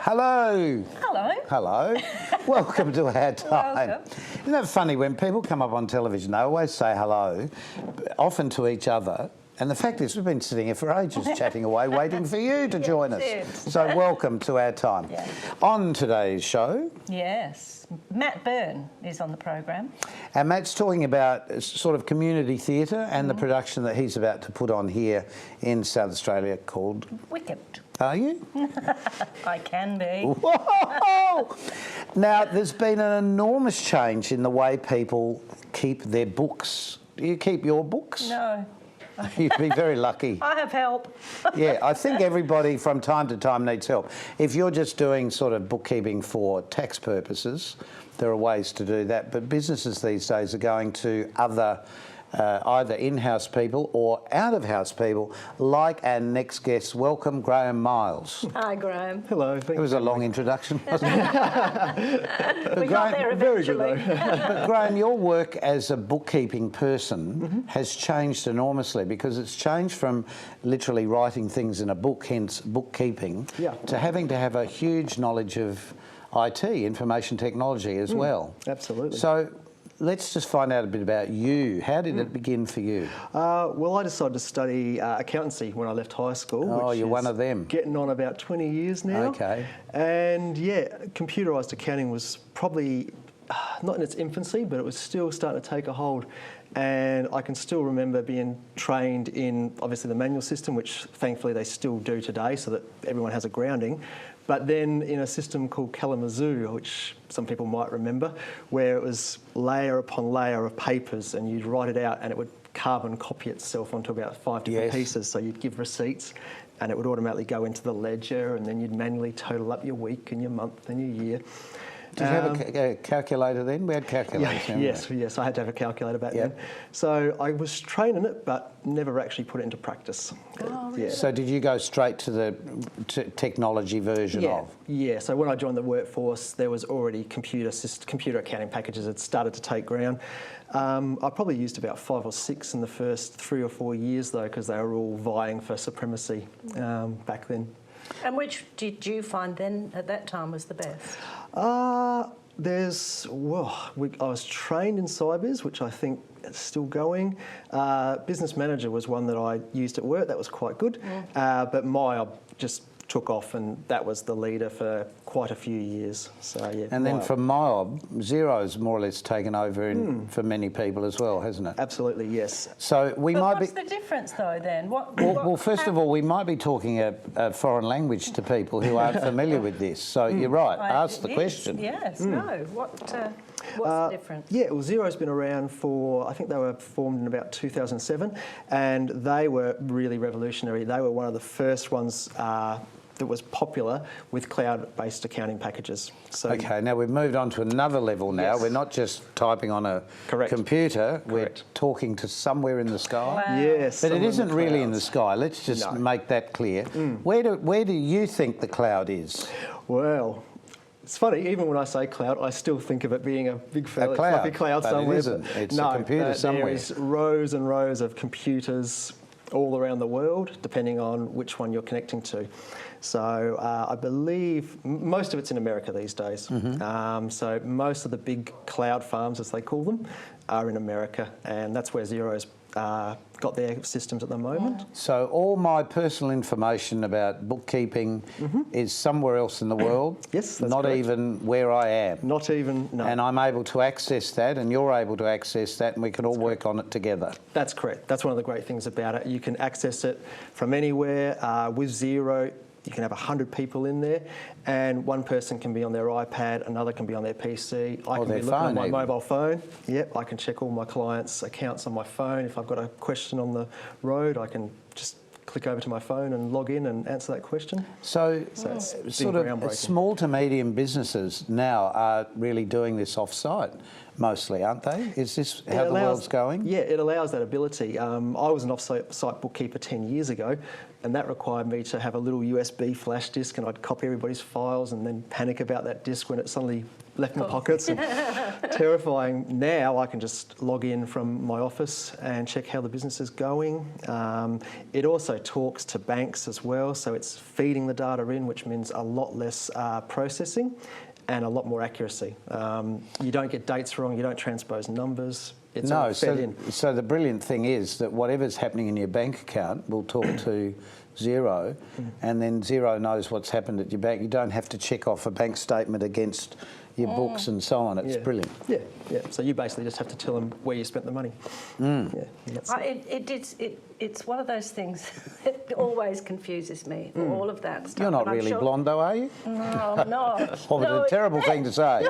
Hello. Hello. Hello. Welcome to Our Time. Welcome. Isn't that funny? When people come up on television, they always say hello, often to each other. And the fact is, we've been sitting here for ages chatting away, waiting for you to join us. Yes. So welcome to Our Time. Yeah. On today's show... Yes. Matt Byrne is on the program. And Matt's talking about sort of community theatre and the production that he's about to put on here in South Australia called... Wicked. Are you? I can be. Whoa! Now, there's been an enormous change in the way people keep their books. Do you keep your books? No. You'd be very lucky. I have help. Yeah, I think everybody from time to time needs help. If you're just doing sort of bookkeeping for tax purposes, there are ways to do that. But businesses these days are going to other either in-house people or out-of-house people, like our next guest. Welcome, Graham Miles. Hi, Graham. Hello. It was a long introduction, wasn't it? We got there eventually. Very good, though. But Graham, your work as a bookkeeping person has changed enormously, because it's changed from literally writing things in a book, hence bookkeeping, to having to have a huge knowledge of IT, information technology as well. Absolutely. So let's just find out a bit about you. How did it begin for you? Well, I decided to study accountancy when I left high school. Oh, which you're is one of them. Getting on about 20 years now. Okay. And yeah, computerised accounting was probably not in its infancy, but it was still starting to take a hold. And I can still remember being trained in, obviously, the manual system, which thankfully they still do today, so that everyone has a grounding. But then in a system called Kalamazoo, which some people might remember, where it was layer upon layer of papers, and you'd write it out and it would carbon copy itself onto about 5 different pieces. So you'd give receipts and it would automatically go into the ledger, and then you'd manually total up your week and your month and your year. Did you have a calculator then? We had calculators. Yes, I had to have a calculator back then. So I was training it, but never actually put it into practice. Oh, really? So did you go straight to the technology version of? Yeah, so when I joined the workforce, there was already computer accounting packages that started to take ground. I probably used about 5 or 6 in the first 3 or 4 years, though, because they were all vying for supremacy back then. And which did you find then at that time was the best? I was trained in CyBiz, which I think is still going. Business Manager was one that I used at work. That was quite good. But Maya just took off, and that was the leader for quite a few years. So yeah. And then from MYOB, Xero's more or less taken over for many people as well, hasn't it? Absolutely, yes. So we But might what's be. the difference though then? Well, first of all, we might be talking a foreign language to people who aren't familiar with this. So you're right. Ask the question. Yes. No. What's the difference? Yeah, well, Xero's been around for, I think they were formed in about 2007, and they were really revolutionary. They were one of the first ones that was popular with cloud-based accounting packages. So Okay, now we've moved on to another level now. Yes. We're not just typing on a computer. We're talking to somewhere in the sky. Wow. Yes, But it isn't really in the clouds. sky. Let's just make that clear. Where do you think the cloud is? Well, it's funny, even when I say cloud, I still think of it being a big fluffy cloud but somewhere. It isn't. It's a computer somewhere. There is rows and rows of computers all around the world, depending on which one you're connecting to. So I believe most of it's in America these days. So most of the big cloud farms, as they call them, are in America, and that's where Xero's got their systems at the moment. So all my personal information about bookkeeping is somewhere else in the world? Yes, that's Not correct. even where I am? Not even, no. And I'm able to access that, and you're able to access that, and we can all work on it together. That's correct. That's one of the great things about it. You can access it from anywhere. With Xero, you can have 100 people in there, and one person can be on their iPad, another can be on their PC. I can be looking on my mobile phone. Yep, I can check all my clients' accounts on my phone. If I've got a question on the road, I can just click over to my phone and log in and answer that question. So it's been sort of groundbreaking. small to medium businesses now are really doing this off-site. mostly, aren't they? Is this It how the allows- world's going? Yeah, it allows that ability. I was an off-site bookkeeper 10 years ago, and that required me to have a little USB flash disk, and I'd copy everybody's files and then panic about that disk when it suddenly left my pockets. And terrifying. Now I can just log in from my office and check how the business is going. It also talks to banks as well, so it's feeding the data in, which means a lot less processing and a lot more accuracy. You don't get dates wrong, you don't transpose numbers. It's all fed in. So the brilliant thing is that whatever's happening in your bank account will talk to Xero, and then Xero knows what's happened at your bank. You don't have to check off a bank statement against your books and so on. It's brilliant. Yeah, yeah. So you basically just have to tell them where you spent the money. Yeah, that's It's one of those things that always confuses me, all of that stuff. You're not And I'm really sure- blonde, though, are you? No, I'm not. Oh, but No, a terrible thing to say.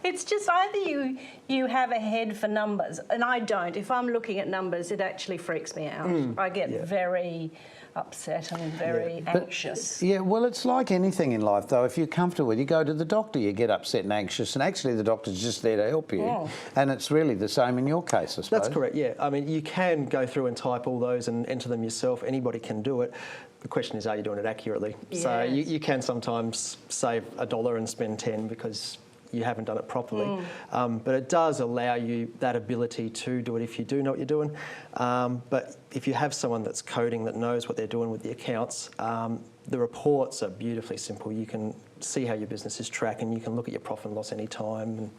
It's just either you have a head for numbers, and I don't. If I'm looking at numbers, it actually freaks me out. I get very upset and very anxious. Yeah, well, it's like anything in life, though. If you're comfortable, you go to the doctor, you get upset and anxious, and actually the doctor's just there to help you. And it's really the same in your case, I suppose. That's correct, yeah. I mean, you can go through and type all those and enter them yourself. Anybody can do it. The question is, are you doing it accurately? So Yes. you can sometimes save $1 and spend 10 because you haven't done it properly. But it does allow you that ability to do it if you do know what you're doing. But if you have someone that's coding that knows what they're doing with the accounts, the reports are beautifully simple. You can see how your business is tracking. You can look at your profit and loss any time. And,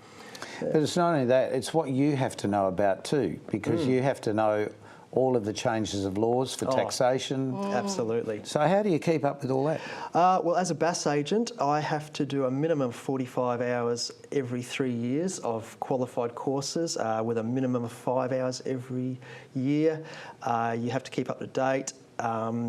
But it's not only that, it's what you have to know about too, because you have to know all of the changes of laws for taxation. Absolutely. So how do you keep up with all that? Well, as a BAS agent, I have to do a minimum of 45 hours every 3 years of qualified courses with a minimum of 5 hours every year. You have to keep up to date.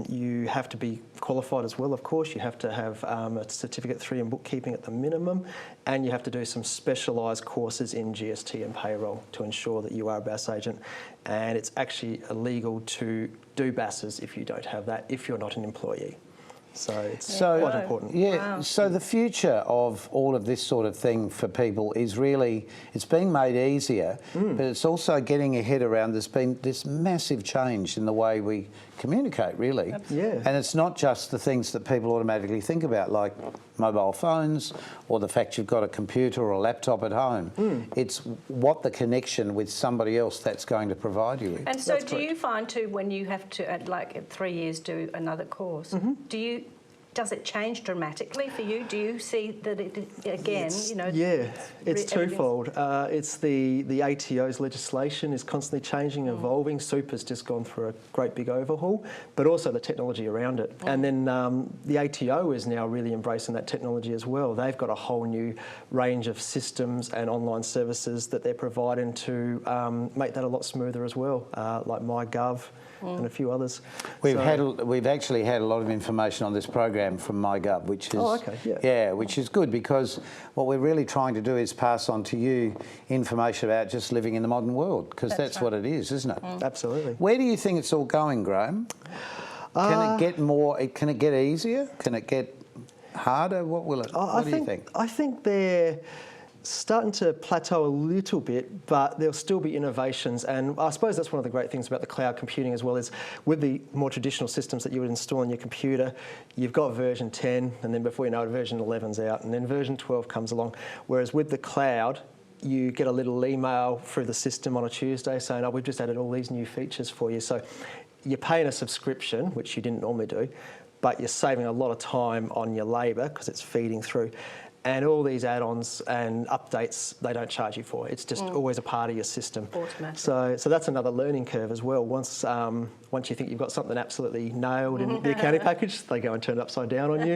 You have to be qualified as well, of course. You have to have a Certificate 3 in bookkeeping at the minimum, and you have to do some specialised courses in GST and payroll to ensure that you are a BAS agent. And it's actually illegal to do BASs if you don't have that, if you're not an employee. So it's quite important. Yeah, so the future of all of this sort of thing for people is really, it's being made easier, but it's also getting a head around there's been this massive change in the way we communicate, really. Yeah. And it's not just the things that people automatically think about, like mobile phones or the fact you've got a computer or a laptop at home. It's what the connection with somebody else that's going to provide you with. And so That's do you find too, when you have to, at 3 years, do another course, does it change dramatically for you? Do you see that it, again, Yeah, it's everything's- twofold. It's the ATO's legislation is constantly changing, evolving. Super's just gone through a great big overhaul, but also the technology around it. And then the ATO is now really embracing that technology as well. They've got a whole new range of systems and online services that they're providing to make that a lot smoother as well, like MyGov and a few others. We've actually had a lot of information on this program from MyGov, which is which is good, because what we're really trying to do is pass on to you information about just living in the modern world, because that's what it is, isn't it? Absolutely. Where do you think it's all going, Graham? Can it get more? Can it get easier? Can it get harder? What will it? What do you think? I think they're starting to plateau a little bit, but there'll still be innovations. And I suppose that's one of the great things about the cloud computing as well, is with the more traditional systems that you would install on your computer, you've got version 10, and then before you know it, version 11's out, and then version 12 comes along. Whereas with the cloud, you get a little email through the system on a Tuesday saying, oh, we've just added all these new features for you. So you're paying a subscription, which you didn't normally do, but you're saving a lot of time on your labour because it's feeding through. And all these add-ons and updates, they don't charge you for. It's just always a part of your system. Automatic. So that's another learning curve as well. Once you think you've got something absolutely nailed in the accounting package, they go and turn it upside down on you,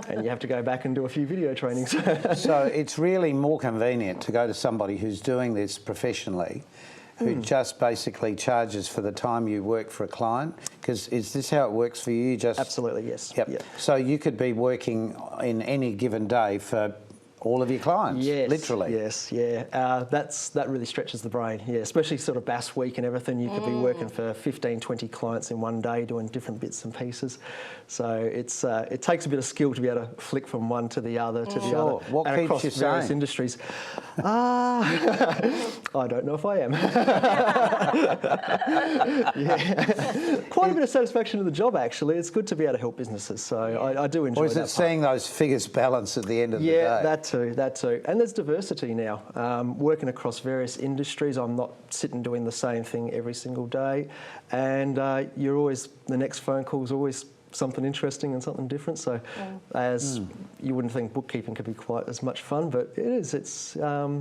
and you have to go back and do a few video trainings. So it's really more convenient to go to somebody who's doing this professionally, who just basically charges for the time you work for a client? Because is this how it works for you? Just Absolutely, yes. Yep. Yeah. So you could be working in any given day for all of your clients, Yes, literally. Yes, yeah. That really stretches the brain, yeah, especially sort of BAS week and everything. You could be working for 15, 20 clients in one day doing different bits and pieces. So it takes a bit of skill to be able to flick from one to the other to the other. What and keeps across you various sane? industries. I don't know if I am. Yeah. Quite a bit of satisfaction in the job, actually. It's good to be able to help businesses, so I do enjoy Or is that it part. seeing those figures balance at the end of the day? Yeah, that too. And there's diversity now. Working across various industries, I'm not sitting doing the same thing every single day. And the next phone call is always something interesting and something different. So you wouldn't think bookkeeping could be quite as much fun, but it is. It's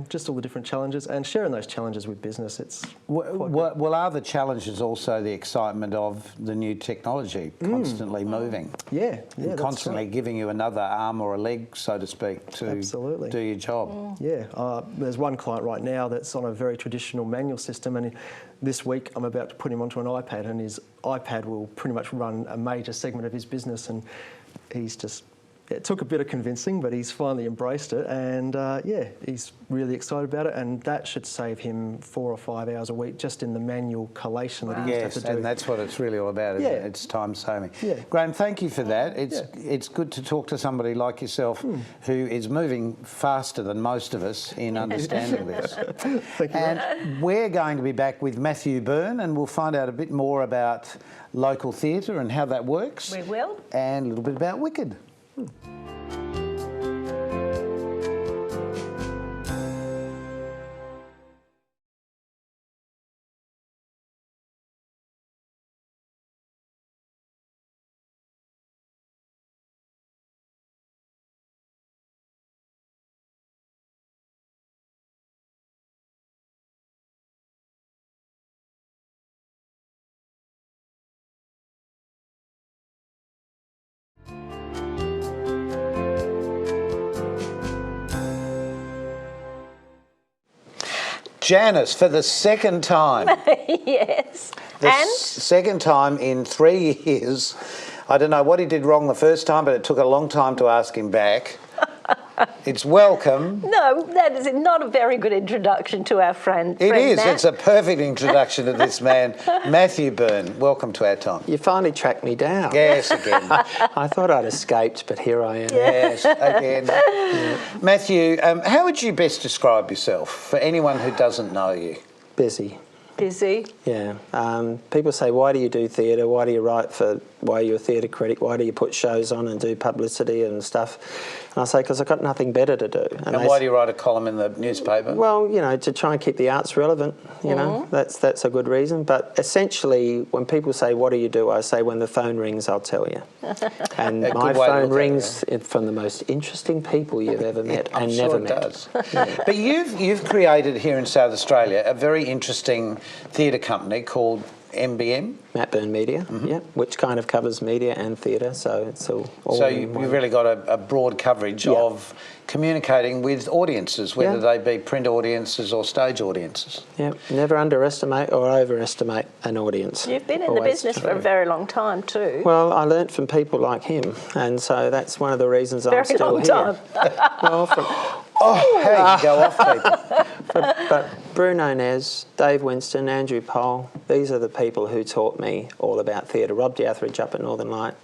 just all the different challenges and sharing those challenges with business. It's Well, are the challenges also the excitement of the new technology constantly moving? Yeah, And that's constantly right. giving you another arm or a leg, so to speak, to Absolutely. do your job. Yeah, there's one client right now that's on a very traditional manual system, and this week I'm about to put him onto an iPad, and his iPad will pretty much run a major segment of his business, and it took a bit of convincing, but he's finally embraced it, and he's really excited about it, and that should save him 4 or 5 hours a week just in the manual collation that he used to Yes, have to do. and that's what it's really all about, isn't it? Yeah. It's time saving. Yeah. Graham, thank you for that. It's good to talk to somebody like yourself who is moving faster than most of us in understanding this. Thank you. And we're going to be back with Matthew Byrne, and we'll find out a bit more about local theatre and how that works. We will. And a little bit about Wicked. Janice, for the second time. Yes. The And second time in 3 years. I don't know what he did wrong the first time, but it took a long time to ask him back. It's welcome. no, that is not a very good introduction to our friend. It is. Matt. It's a perfect introduction to this man, Matthew Byrne. Welcome to Our Time. You finally tracked me down. Yes, again. I thought I'd escaped, but here I am. Yes, again. Matthew, how would you best describe yourself for anyone who doesn't know you? Busy. Busy. Yeah. People say, why do you do theatre? Why do you why are you a theatre critic? Why do you put shows on and do publicity and stuff? And I say, because I've got nothing better to do. And why do you write a column in the newspaper? Well, to try and keep the arts relevant, that's a good reason. But essentially, when people say, what do you do? I say, when the phone rings, I'll tell you. And A my good way to phone look at rings from the most interesting people you've ever met I'm and sure never it met. does. But you've created here in South Australia a very interesting theatre company called MBM. Matt Byrne Media, yeah, which kind of covers media and theatre, so it's all So in you've one. really got a broad coverage of communicating with audiences, whether they be print audiences or stage audiences. Yeah, never underestimate or overestimate an audience. You've been in the Always business for true. a very long time too. Well, I learnt from people like him, and so that's one of the reasons I'm Very still long here. time. Well, Oh, how you go off, people. but Bruno Nez, Dave Winston, Andrew Pole, these are the people who taught me all about theatre. Rob D'Atheridge up at Northern Light,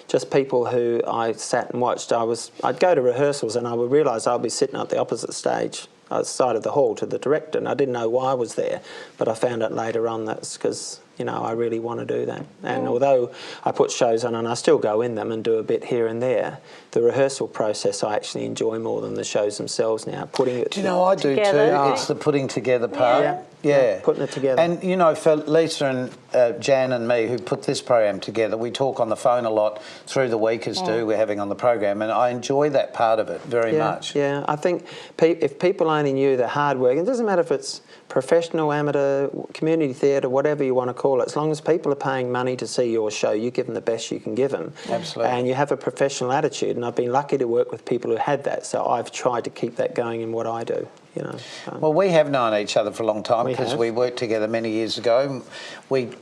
just people who I sat and watched. I'd go to rehearsals and I would realise I'd be sitting at the opposite stage, side of the hall to the director, and I didn't know why I was there, but I found out later on that's because I really want to do that. And although I put shows on and I still go in them and do a bit here and there, the rehearsal process I actually enjoy more than the shows themselves now. Putting it Do you know, I do too. Together. It's the putting together part. Yeah, putting it together. And, for Lisa and Jan and me who put this program together, we talk on the phone a lot through the week as do we're having on the program, and I enjoy that part of it very much. Yeah, I think if people only knew the hard work, it doesn't matter if it's professional, amateur, community theatre, whatever you want to call it, as long as people are paying money to see your show, you give them the best you can give them. Absolutely. And you have a professional attitude, and I've been lucky to work with people who had that, so I've tried to keep that going in what I do. you know. Well, we have known each other for a long time We because have. we worked together many years ago.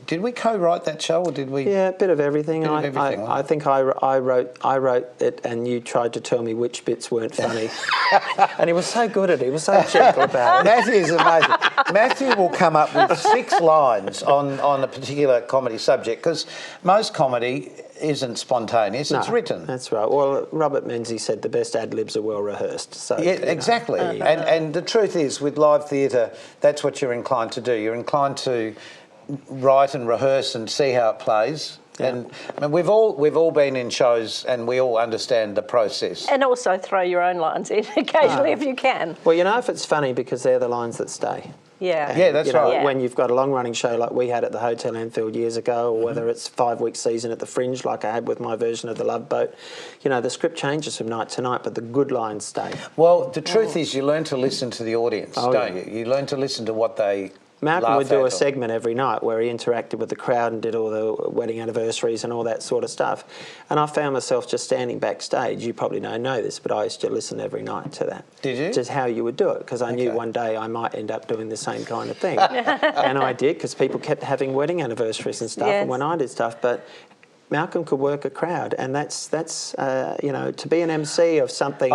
Did we co-write that show, or did we? Yeah, a bit of everything. Bit of everything, I think I wrote it, and you tried to tell me which bits weren't funny. And he was so good at it. He was so gentle about it. Matthew's amazing. Matthew will come up with 6 lines on a particular comedy subject, because most comedy isn't spontaneous, it's written. That's right. Well, Robert Menzies said the best ad-libs are well rehearsed. So, Yeah, exactly. And the truth is, with live theatre, that's what you're inclined to do. You're inclined to write and rehearse and see how it plays. Yeah. And I mean, we've all been in shows, and we all understand the process. And also throw your own lines in occasionally if you can. Well, you know if it's funny because they're the lines that stay. Yeah. Yeah, that's you know, right. Yeah. When you've got a long-running show like we had at the Hotel Anfield years ago, or whether it's 5-week season at the Fringe like I had with my version of The Love Boat, you know, the script changes from night to night, but the good lines stay. Well, the truth is, you learn to listen to the audience, don't yeah. you? You learn to listen to what they Malcolm laugh would do at a or- segment every night where he interacted with the crowd and did all the wedding anniversaries and all that sort of stuff. And I found myself just standing backstage. You probably don't know this, but I used to listen every night to that. Did you? Just how you would do it, because I knew Okay. one day I might end up doing the same kind of thing. And I did, because people kept having wedding anniversaries and stuff, Yes. and when I did stuff. But Malcolm could work a crowd, and that's you know, to be an MC of something,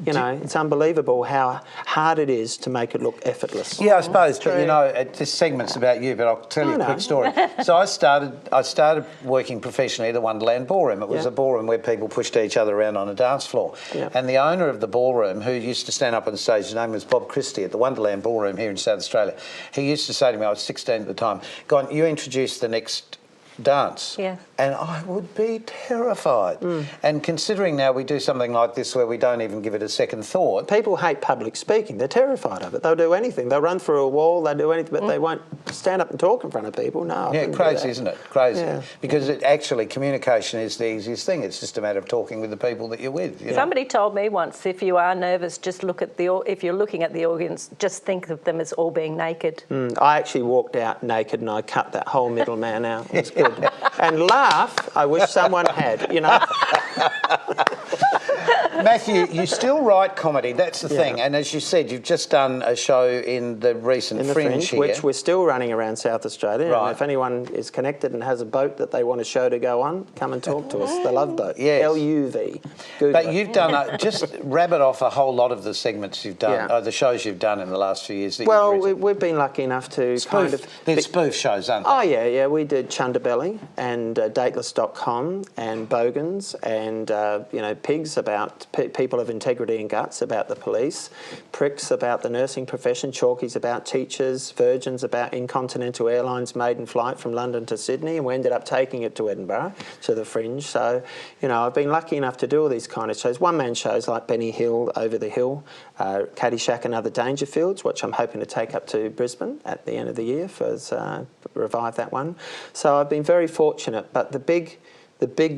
you know, it's unbelievable how hard it is to make it look effortless. Yeah, I suppose, but you know, this segment's about you, but I'll tell you a quick story. So I started working professionally at the Wonderland Ballroom. It was Yeah. a ballroom where people pushed each other around on a dance floor. Yeah. And the owner of the ballroom, who used to stand up on stage, his name was Bob Christie at the Wonderland Ballroom here in South Australia. He used to say to me, I was 16 at the time, "Go on, you introduce the next dance." Yeah. And I would be terrified. And considering now we do something like this where we don't even give it a second thought. People hate public speaking. They're terrified of it. They'll do anything. They'll run through a wall. They'll do anything, but they won't stand up and talk in front of people. No. I Yeah, couldn't do crazy, that. isn't it? Crazy. Yeah. Because communication is the easiest thing. It's just a matter of talking with the people that you're with. You know? Somebody told me once, if you are nervous, just look at if you're looking at the audience, just think of them as all being naked. I actually walked out naked and I cut that whole middleman out. It was good. And laugh, I wish someone had, you know. Matthew, you still write comedy. That's the thing. And as you said, you've just done a show in the recent In the Fringe here. which we're still running around South Australia. Right. And if anyone is connected and has a boat that they want a show to go on, come and talk to us. The Love Boat. Yes. LUV. Google But it. you've done, just rabbit off a whole lot of the segments you've done, Yeah. the shows you've done in the last few years. That Well, you've written. we've been lucky enough to kind of... They're spoof shows, aren't they? Oh, yeah. We did Chundabelly and Dateless.com and Bogans and, you know, Pigs about people of integrity and guts, about the police, Pricks about the nursing profession, Chalkies about teachers, Virgins about Intercontinental Airlines maiden flight from London to Sydney, and we ended up taking it to Edinburgh, to the Fringe. So, you know, I've been lucky enough to do all these kind of shows. One-man shows like Benny Hill, Over the Hill, Caddyshack and Other Dangerfields, which I'm hoping to take up to Brisbane at the end of the year for revive that one. So I've been very fortunate, but the big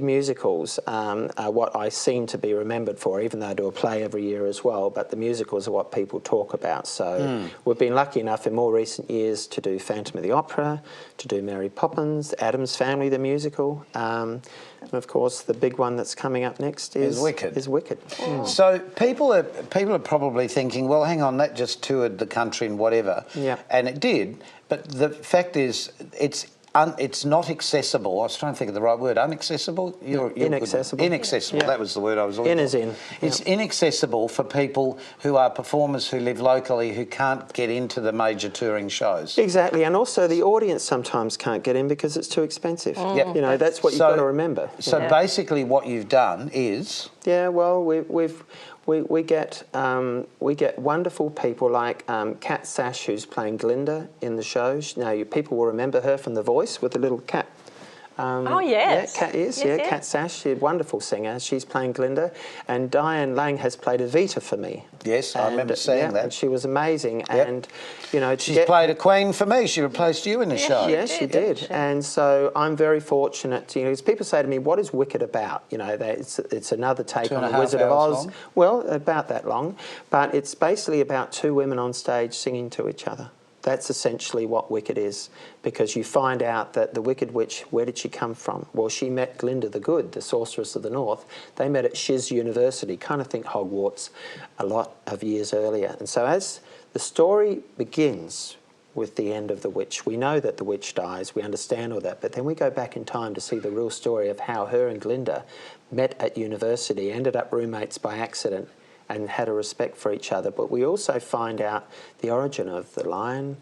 musicals are what I seem to be remembered for, even though I do a play every year as well, but the musicals are what people talk about. So we've been lucky enough in more recent years to do Phantom of the Opera, to do Mary Poppins, Addams Family, the musical, and of course the big one that's coming up next is Wicked. So So people are probably thinking, well, hang on, that just toured the country and whatever. Yeah. And it did, but the fact is, it's not accessible. I was trying to think of the right word. Unaccessible? You're Inaccessible. Inaccessible. Yeah. That was the word I was looking for. In as in. It's inaccessible for people who are performers who live locally who can't get into the major touring shows. Exactly, and also the audience sometimes can't get in because it's too expensive. Yep. You know, that's what you've got to remember. So basically what you've done is... Yeah, well, we get wonderful people like Kat Sash, who's playing Glinda in the show. Now, people will remember her from The Voice with the little cat. Oh, yes. Yeah, Kat is, Yes. Kat Sash, she's a wonderful singer. She's playing Glinda. And Diane Lang has played Evita for me. Yes, I remember seeing that. And she was amazing. Yep. And, you know, She's played a queen for me. She replaced you in the show. Yes, she did. And so I'm very fortunate, you know, because people say to me, what is Wicked about? You know, it's another take on The 2.5 Wizard of hours Oz. long? Well, about that long. But it's basically about two women on stage singing to each other. That's essentially what Wicked is, because you find out that the Wicked Witch, where did she come from? Well, she met Glinda the Good, the Sorceress of the North. They met at Shiz University, kind of think Hogwarts, a lot of years earlier. And so as the story begins with the end of the witch, we know that the witch dies, we understand all that, but then we go back in time to see the real story of how her and Glinda met at university, ended up roommates by accident, and had a respect for each other. But we also find out the origin of the Lion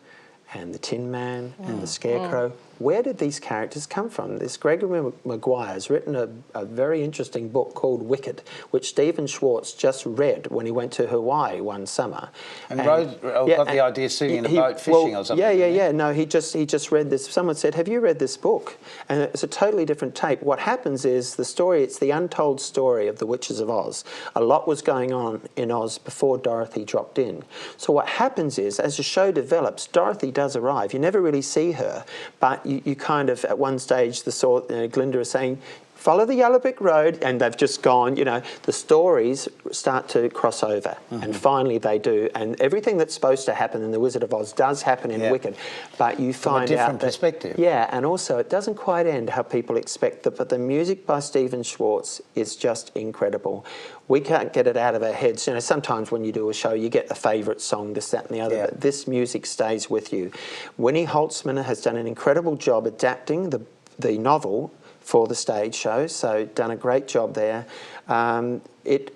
and the Tin Man and the Scarecrow. Where did these characters come from? This Gregory Maguire has written a very interesting book called Wicked, which Stephen Schwartz just read when he went to Hawaii one summer. And got the idea sitting in a boat fishing or something. Yeah. No, he just read this. Someone said, "Have you read this book?" And it's a totally different take. What happens is the story, it's the untold story of the Witches of Oz. A lot was going on in Oz before Dorothy dropped in. So what happens is, as the show develops, Dorothy does arrive. You never really see her, but you kind of, at one stage, Glinda is saying, follow the yellow brick road, and they've just gone, the stories start to cross over, and finally they do, and everything that's supposed to happen in The Wizard of Oz does happen in Wicked, but you find out from a different perspective. Yeah, and also it doesn't quite end how people expect, but the music by Stephen Schwartz is just incredible. We can't get it out of our heads. Sometimes when you do a show, you get a favourite song, this, that and the other, but this music stays with you. Winnie Holtzman has done an incredible job adapting the novel for the stage show, so done a great job there.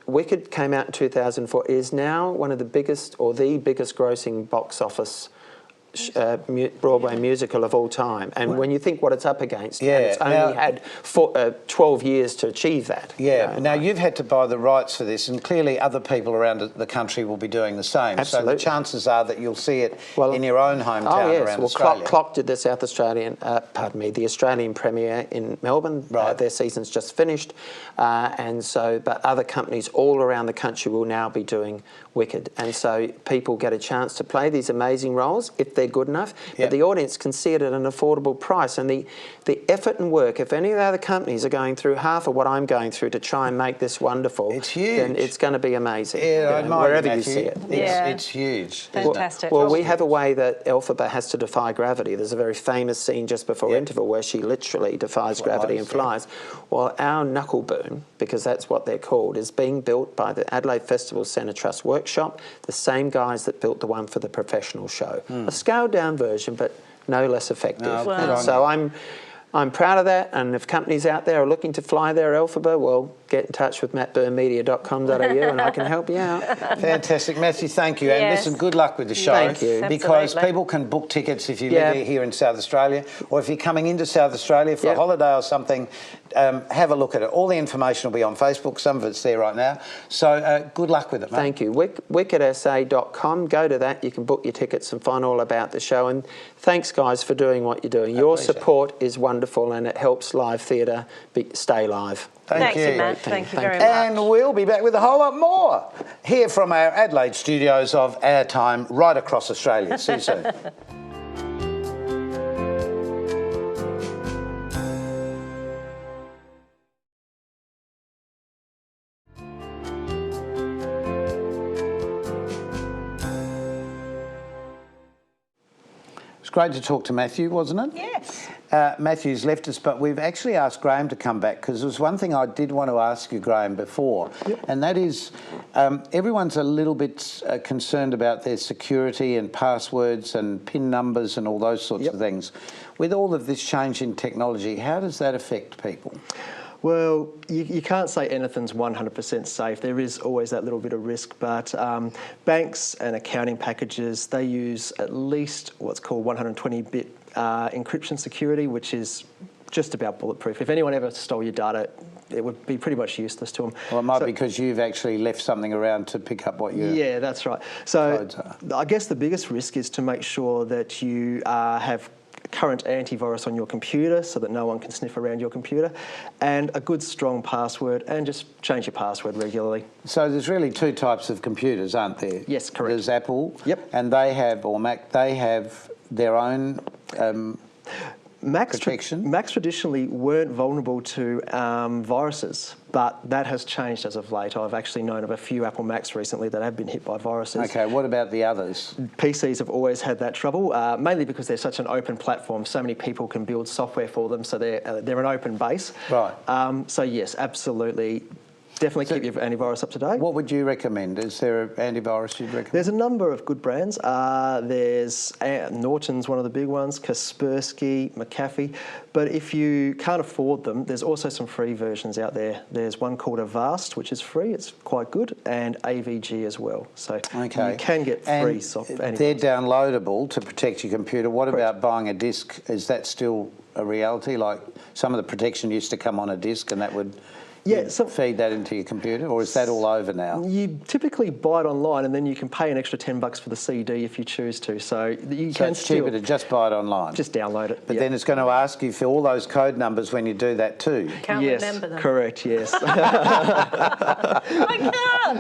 Wicked came out in 2004. It is now one of the biggest, or the biggest grossing box office Broadway musical of all time. And when you think what it's up against, and it's only had 12 years to achieve that. Yeah, now you've had to buy the rights for this, and clearly other people around the country will be doing the same. Absolutely. So the chances are that you'll see it in your own hometown around Australia. Clock did the the Australian premiere in Melbourne. Right. Their season's just finished. But other companies all around the country will now be doing Wicked. And so people get a chance to play these amazing roles if they're good enough, but the audience can see it at an affordable price. And the effort and work, if any of the other companies are going through half of what I'm going through to try and make this wonderful, it's huge. Then it's going to be amazing. Yeah, I admire wherever you see it. It's huge. Fantastic. Well, we have a way that Elphaba has to defy gravity. There's a very famous scene just before interval where she literally defies gravity and flies. Well, our knuckle boom, because that's what they're called, is being built by the Adelaide Festival Centre Trust Workshop, the same guys that built the one for the professional show. A scaled-down version, but no less effective. And so I'm proud of that, and if companies out there are looking to fly their Elphaba, well, get in touch with mattburnmedia.com.au and I can help you out. Fantastic. Matthew, thank you. And listen, good luck with the show. Thank you. Because people can book tickets if you live here in South Australia, or if you're coming into South Australia for a holiday or something, have a look at it. All the information will be on Facebook. Some of it's there right now. So good luck with it, mate. Thank you. wickedsa.com. Go to that. You can book your tickets and find all about the show. And thanks, guys, for doing what you're doing. Your support is wonderful, and it helps live theatre stay live. Thank you, Matt. Thank you very much. And we'll be back with a whole lot more here from our Adelaide studios of OurTime right across Australia. See you soon. It's great to talk to Matthew, wasn't it? Yes. Matthew's left us, but we've actually asked Graham to come back because there was one thing I did want to ask you, Graham, before, and that is everyone's a little bit concerned about their security and passwords and PIN numbers and all those sorts of things. With all of this change in technology, how does that affect people? Well, you can't say anything's 100% safe. There is always that little bit of risk, but banks and accounting packages, they use at least what's called 120-bit encryption security, which is just about bulletproof. If anyone ever stole your data, it would be pretty much useless to them. Well, it might be because you've actually left something around to pick up what your Yeah, that's right. So codes are. I guess the biggest risk is to make sure that you have current antivirus on your computer so that no one can sniff around your computer, and a good strong password, and just change your password regularly. So there's really two types of computers, aren't there? Yes, correct. There's Apple, Yep. and they have, or Mac, they have their own protection? Macs traditionally weren't vulnerable to viruses, but that has changed as of late. I've actually known of a few Apple Macs recently that have been hit by viruses. Okay, what about the others? PCs have always had that trouble, mainly because they're such an open platform. So many people can build software for them, so they're an open base. Right. So yes, absolutely. Definitely keep your antivirus up to date. What would you recommend? Is there an antivirus you'd recommend? There's a number of good brands. There's Norton's one of the big ones, Kaspersky, McAfee. But if you can't afford them, there's also some free versions out there. There's one called Avast, which is free. It's quite good, and AVG as well. So you can get free software. They're downloadable to protect your computer. What about buying a disc? Is that still a reality? Like some of the protection used to come on a disc, and that would feed that into your computer, or is that all over now? You typically buy it online, and then you can pay an extra $10 for the CD if you choose to. So It's cheaper to just buy it online. Just download it. But then it's going to ask you for all those code numbers when you do that too. Can't remember them. Correct. Yes. I can't.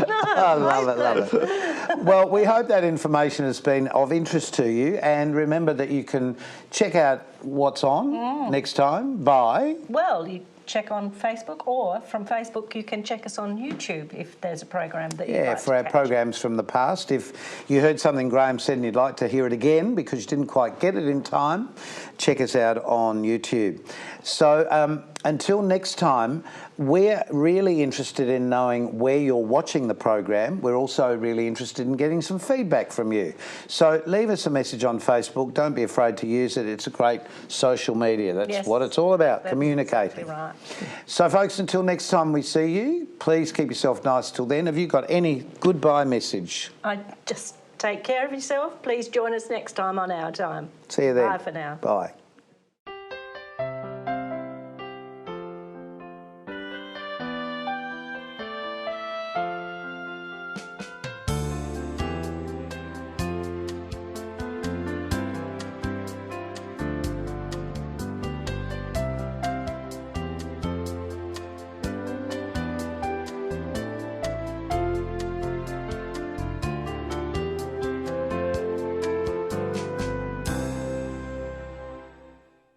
No, I love it. Well, we hope that information has been of interest to you, and remember that you can check out what's on next time by... Well, you check on Facebook, or from Facebook you can check us on YouTube if there's a program that you'd like for to our catch. programs from the past. If you heard something Graham said and you'd like to hear it again because you didn't quite get it in time, check us out on YouTube. So until next time, we're really interested in knowing where you're watching the program. We're also really interested in getting some feedback from you. So leave us a message on Facebook. Don't be afraid to use it. It's a great social media. That's what it's all about, communicating. Exactly right. So, folks, until next time we see you, please keep yourself nice till then. Have you got any goodbye message? I just take care of yourself. Please join us next time on Our Time. See you then. Bye for now. Bye.